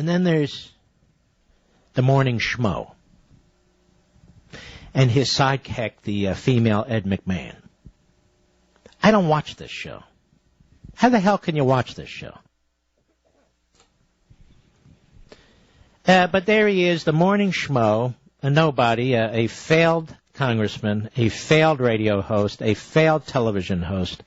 And then there's the Morning Schmo and his sidekick, the female Ed McMahon. I don't watch this show. How the hell can you watch this show? But there he is, the Morning Schmo, a nobody, a failed congressman, a failed radio host, a failed television host.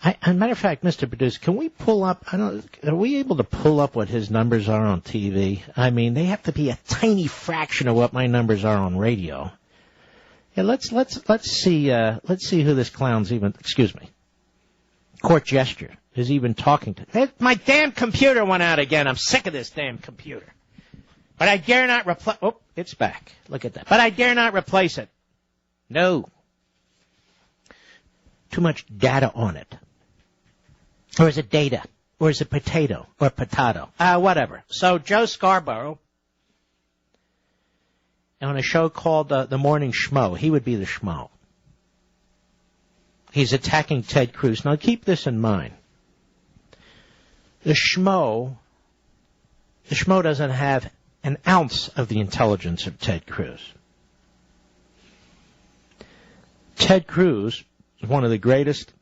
As a matter of fact, Mr. Producer, can we pull up, are we able to pull up what his numbers are on TV? I mean, they have to be a tiny fraction of what my numbers are on radio. Yeah, let's see who this clown's even, excuse me, court gesture is even talking to. My damn computer went out again. I'm sick of this damn computer. But I dare not replace, oh, it's back. Look at that. But I dare not replace it. No. Too much data on it. Or is it data? Or is it potato? Or potato? Whatever. So Joe Scarborough, on a show called The Morning Schmo, he would be the schmo. He's attacking Ted Cruz. Now keep this in mind. The schmo doesn't have an ounce of the intelligence of Ted Cruz. Ted Cruz is one of the greatest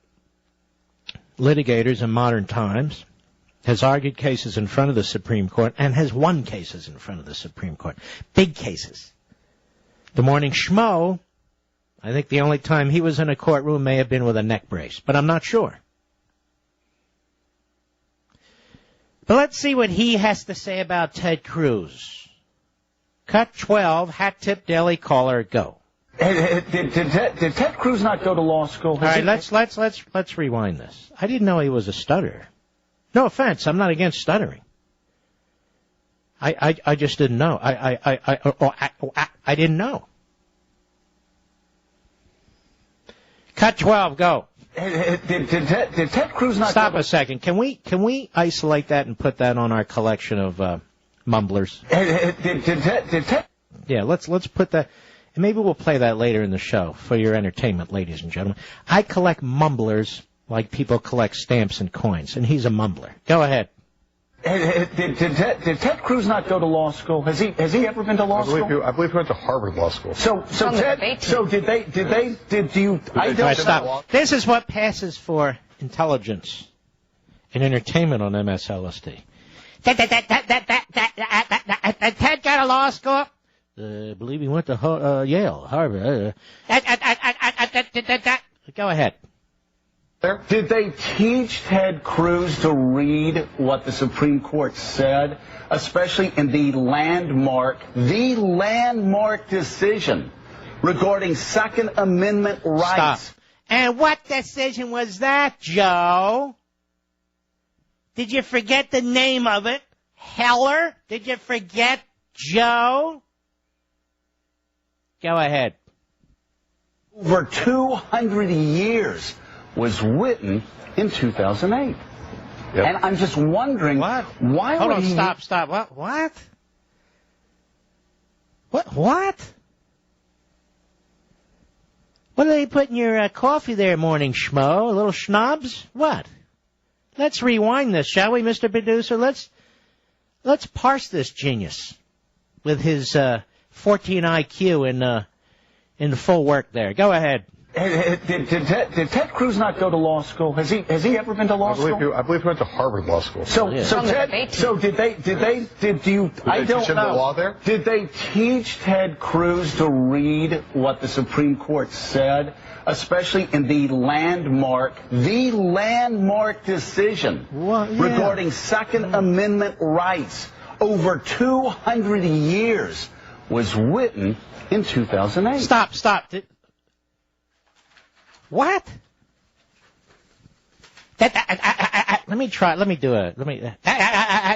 litigators in modern times, has argued cases in front of the Supreme Court, and has won cases in front of the Supreme Court. Big cases. The Morning Schmo, I think the only time he was in a courtroom may have been with a neck brace, but I'm not sure. But let's see what he has to say about Ted Cruz. Cut 12, hat tip deli caller, go. Did Ted Cruz not go to law school? All right, let's rewind this. I didn't know he was a stutterer. No offense, I'm not against stuttering. I just didn't know. I didn't know. Cut 12, go. Did Ted Cruz not Stop a second. Can we isolate that and put that on our collection of mumblers? Did Ted? Yeah, let's put that. And maybe we'll play that later in the show for your entertainment, ladies and gentlemen. I collect mumblers like people collect stamps and coins, and he's a mumbler. Go ahead. Did Ted Cruz not go to law school? Has he ever been to law school? I believe he went to Harvard Law School. Did you? All right, stop. This is what passes for intelligence and entertainment on MSLSD. Ted got a law school? I believe he went to Yale, Harvard. Go ahead. Did they teach Ted Cruz to read what the Supreme Court said, especially in the landmark decision regarding Second Amendment rights? Stop. And what decision was that, Joe? Did you forget the name of it? Heller? Did you forget, Joe? Go ahead. Over 200 years was written in 2008. Yep. And I'm just wondering, why Hold would on, he... stop. What? What do they put in your coffee there, Morning Schmo? A little schnapps? What? Let's rewind this, shall we, Mr. Producer? Let's parse this genius with his 14 IQ in full work there. Go ahead. Did Ted Cruz not go to law school? Has he ever been to law school? I believe he went to Harvard Law School. Did you? I don't know. The law there? Did they teach Ted Cruz to read what the Supreme Court said, especially in the landmark decision regarding Second Amendment rights? Over 200 years was written in 2008. Stop. What? Let me try.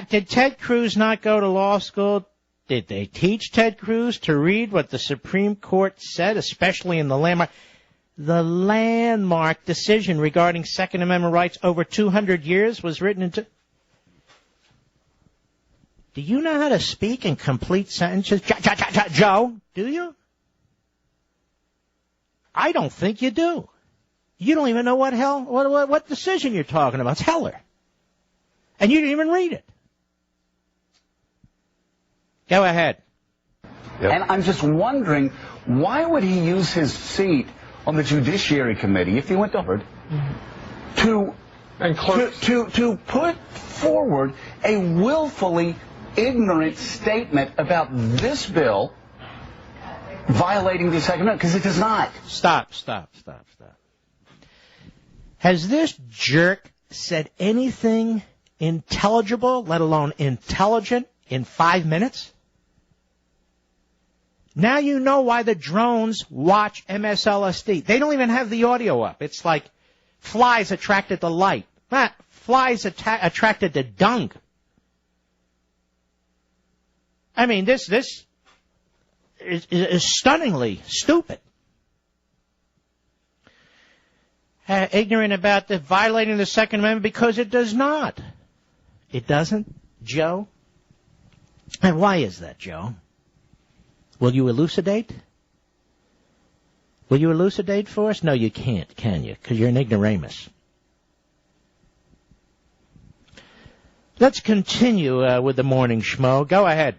Did Ted Cruz not go to law school? Did they teach Ted Cruz to read what the Supreme Court said, especially in the landmark decision regarding Second Amendment rights over 200 years was written into... Do you know how to speak in complete sentences? Joe, do you? I don't think you do. You don't even know what decision you're talking about. It's Heller. And you didn't even read it. Go ahead. Yep. And I'm just wondering, why would he use his seat on the Judiciary Committee if he went to Harvard to put forward a willfully ignorant statement about this bill violating the Second Amendment? Because it does not. Stop. Has this jerk said anything intelligible, let alone intelligent, in 5 minutes? Now you know why the drones watch MSLSD. They don't even have the audio up. It's like flies attracted to light. Flies attracted to dung. I mean, this is stunningly stupid. Ignorant about the violating the Second Amendment because it does not. It doesn't, Joe? And why is that, Joe? Will you elucidate? Will you elucidate for us? No, you can't, can you? Because you're an ignoramus. Let's continue with the morning schmo. Go ahead.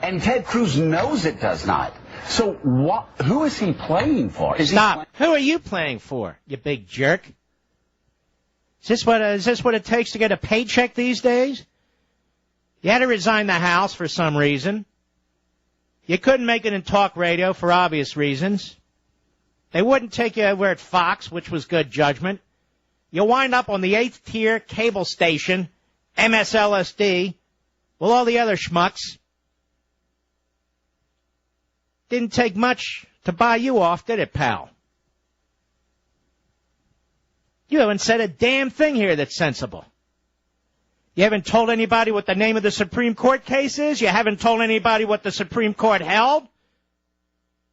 And Ted Cruz knows it does not. So who is he playing for? Stop. Who are you playing for, you big jerk? Is this what it takes to get a paycheck these days? You had to resign the House for some reason. You couldn't make it in talk radio for obvious reasons. They wouldn't take you over at Fox, which was good judgment. You'll wind up on the 8th tier cable station, MSLSD, with all the other schmucks. Didn't take much to buy you off, did it, pal? You haven't said a damn thing here that's sensible. You haven't told anybody what the name of the Supreme Court case is. You haven't told anybody what the Supreme Court held.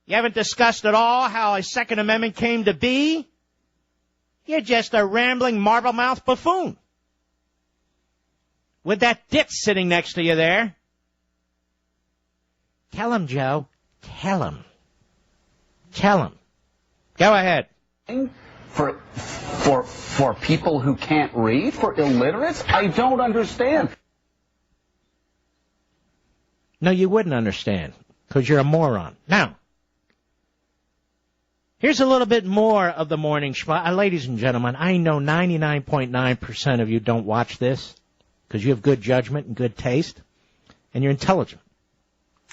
You haven't discussed at all how a Second Amendment came to be. You're just a rambling marble-mouthed buffoon. With that ditz sitting next to you there. Tell him, Joe. Tell him. Go ahead. For people who can't read? For illiterates? I don't understand. No, you wouldn't understand, because you're a moron. Now, here's a little bit more of the morning schmo. Ladies and gentlemen, I know 99.9% of you don't watch this, because you have good judgment and good taste, and you're intelligent.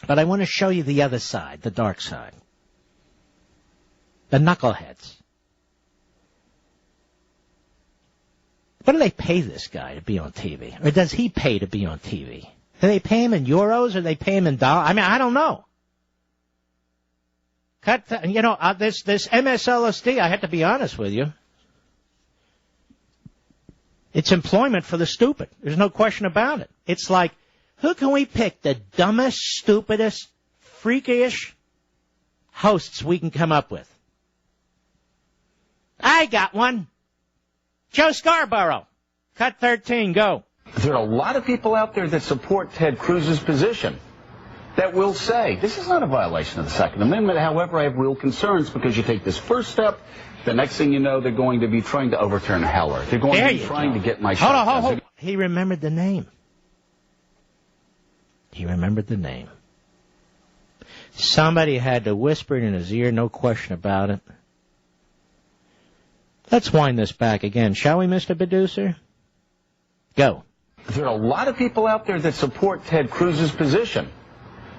But I want to show you the other side, the dark side. The knuckleheads. What do they pay this guy to be on TV? Or does he pay to be on TV? Do they pay him in euros or do they pay him in dollars? I mean, I don't know. This MSLSD, I have to be honest with you. It's employment for the stupid. There's no question about it. It's like, who can we pick the dumbest, stupidest, freakish hosts we can come up with? I got one. Joe Scarborough. Cut 13, go. There are a lot of people out there that support Ted Cruz's position that will say, this is not a violation of the Second Amendment. However, I have real concerns because you take this first step, the next thing you know, they're going to be trying to overturn Heller. They're going to be trying to get my shot. Hold on. He remembered the name. Somebody had to whisper it in his ear, no question about it. Let's wind this back again, shall we, Mr. Producer? Go. There are a lot of people out there that support Ted Cruz's position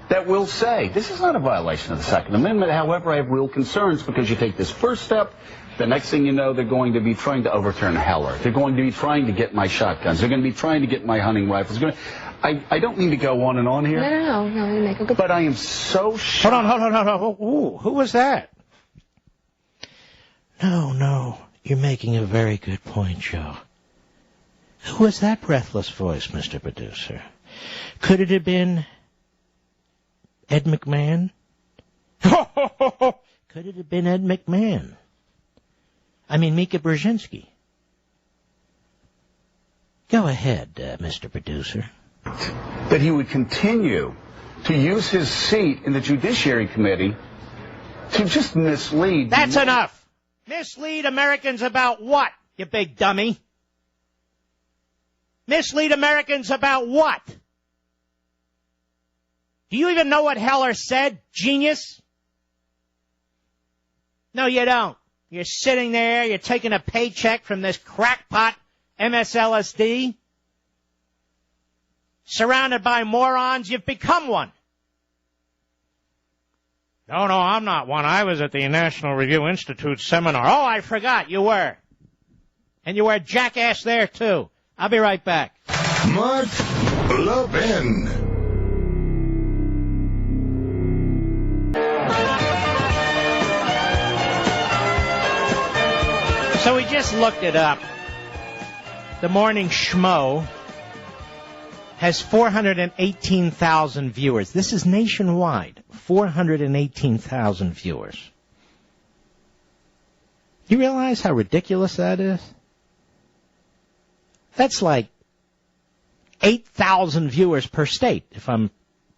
that will say, this is not a violation of the Second Amendment. However, I have real concerns because you take this first step, the next thing you know, they're going to be trying to overturn Heller. They're going to be trying to get my shotguns. They're going to be trying to get my hunting rifles. I don't mean to go on and on here. No, you make a good point. But I am so shocked. Hold on. Ooh, who was that? No. You're making a very good point, Joe. Who was that breathless voice, Mr. Producer? Could it have been Ed McMahon? Could it have been Ed McMahon? I mean, Mika Brzezinski. Go ahead, Mr. Producer. That he would continue to use his seat in the Judiciary Committee to just mislead. That's enough. Mislead Americans about what, you big dummy? Mislead Americans about what? Do you even know what Heller said, genius? No, you don't. You're sitting there, you're taking a paycheck from this crackpot MSLSD. Surrounded by morons, you've become one. No, I'm not one. I was at the National Review Institute seminar. Oh, I forgot, you were. And you were a jackass there, too. I'll be right back. Mark Levin. So we just looked it up. The Morning Schmo has 418,000 viewers. This is nationwide. 418,000 viewers. You realize how ridiculous that is? That's like 8,000 viewers per state, if I'm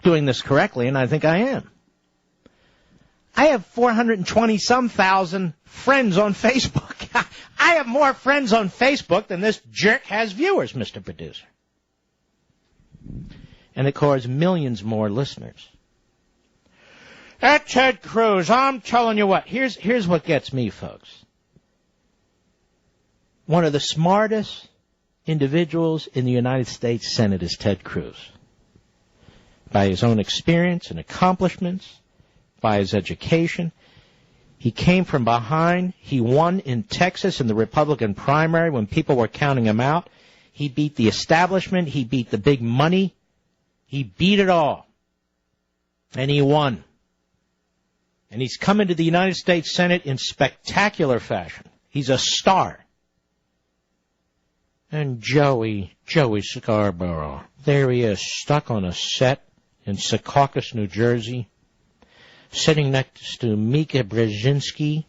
doing this correctly, and I think I am. I have 420-some thousand friends on Facebook. I have more friends on Facebook than this jerk has viewers, Mr. Producer. And of course, millions more listeners. At Ted Cruz, I'm telling you what, here's what gets me, folks. One of the smartest individuals in the United States Senate is Ted Cruz. By his own experience and accomplishments, by his education. He came from behind. He won in Texas in the Republican primary when people were counting him out. He beat the establishment. He beat the big money. He beat it all. And he won. And he's come into the United States Senate in spectacular fashion. He's a star. And Joey Scarborough, there he is, stuck on a set in Secaucus, New Jersey, sitting next to Mika Brzezinski,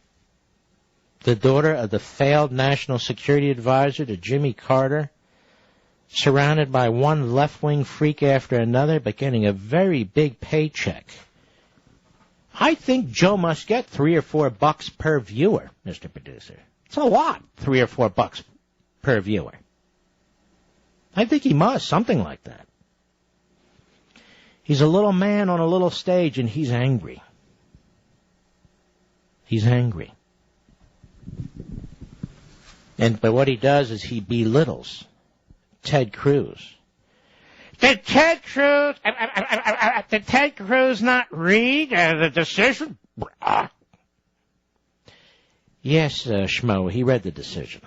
the daughter of the failed national security advisor to Jimmy Carter, surrounded by one left-wing freak after another, but getting a very big paycheck. I think Joe must get $3 or $4 per viewer, Mr. Producer. It's a lot, $3 or $4 per viewer. I think he must, something like that. He's a little man on a little stage, and he's angry. He's angry. But what he does is he belittles Ted Cruz. Did Ted Cruz not read the decision? Yes, Schmo, he read the decision.